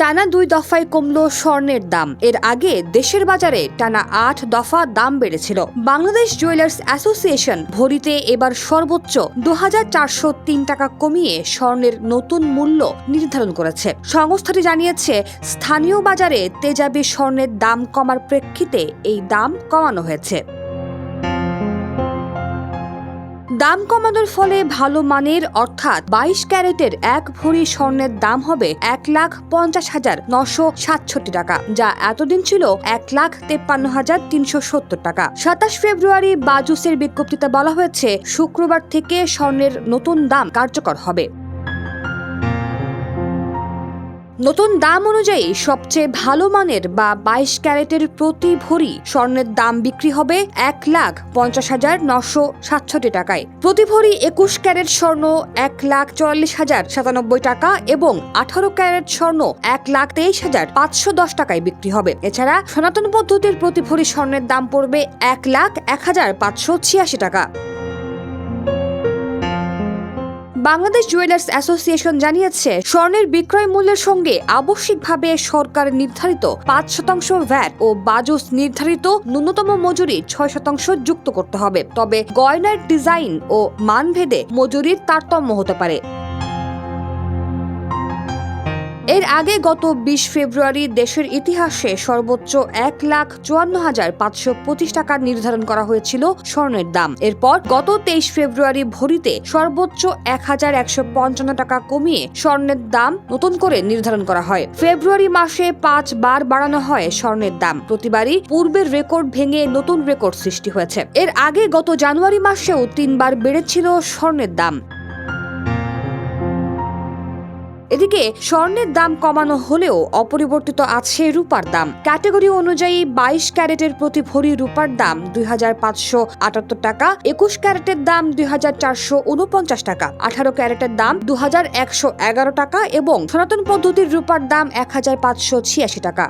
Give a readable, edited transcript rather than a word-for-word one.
টানা 2 দফায় কমল স্বর্ণের দাম। এর আগে দেশের বাজারে টানা 8 দফা দাম বেড়েছিল। বাংলাদেশ জুয়েলার্স অ্যাসোসিয়েশন ভরিতে এবার সর্বোচ্চ 2403 টাকা কমিয়ে স্বর্ণের নতুন মূল্য নির্ধারণ করেছে। সংস্থাটি জানিয়েছে, স্থানীয় বাজারে তেজাবি স্বর্ণের দাম কমার প্রেক্ষিতে এই দাম কমানো হয়েছে। দাম কমানোর ফলে ভালো মানের অর্থাৎ 22 ক্যারেটের 1 ভরি স্বর্ণের দাম হবে 1,50,967 টাকা, যা এতদিন ছিল 1,53,370 টাকা। 27 ফেব্রুয়ারি বাজুসের বিজ্ঞপ্তিতে বলা হয়েছে, শুক্রবার থেকে স্বর্ণের নতুন দাম কার্যকর হবে। নতুন দাম অনুযায়ী সবচেয়ে ভালো মানের বা 22 ক্যারেটের প্রতি ভরি স্বর্ণের দাম বিক্রি হবে 1,50,967 টাকায়। প্রতি ভরি 21 ক্যারেট স্বর্ণ 1,44,097 টাকা এবং 18 ক্যারেট স্বর্ণ 1,23,510 টাকায় বিক্রি হবে। এছাড়া সনাতন পদ্ধতির প্রতি ভরি স্বর্ণের দাম পড়বে 1,01,586 টাকা। বাংলাদেশ জুয়েলার্স অ্যাসোসিয়েশন জানিয়েছে, স্বর্ণের বিক্রয় মূল্যের সঙ্গে আবশ্যিকভাবে সরকার নির্ধারিত 5% ভ্যাট ও বাজুস নির্ধারিত ন্যূনতম মজুরি 6% যুক্ত করতে হবে। তবে গয়নার ডিজাইন ও মানভেদে মজুরির তারতম্য হতে পারে। এর আগে গত 20 ফেব্রুয়ারি দেশের ইতিহাসে সর্বোচ্চ 1,54,525 টাকা নির্ধারণ করা হয়েছিল স্বর্ণের দাম। এরপর গত 23 ফেব্রুয়ারি ভরিতে সর্বোচ্চ 1,155 টাকা কমিয়ে স্বর্ণের দাম নতুন করে নির্ধারণ করা হয়। ফেব্রুয়ারি মাসে 5 বার বাড়ানো হয় স্বর্ণের দাম। প্রতিবারই পূর্বের রেকর্ড ভেঙে নতুন রেকর্ড সৃষ্টি হয়েছে। এর আগে গত জানুয়ারি মাসেও 3 বার বেড়েছিল স্বর্ণের দাম। এদিকে স্বর্ণের দাম কমানো হলেও অপরিবর্তিত আছে রূপার দাম। ক্যাটাগরি অনুযায়ী 22 ক্যারেটের প্রতি ভরি রূপার দাম 2,578 টাকা, 21 ক্যারেটের দাম 2,449 টাকা, 18 ক্যারেটের দাম 2,111 টাকা এবং সনাতন পদ্ধতির রূপার দাম 1,586 টাকা।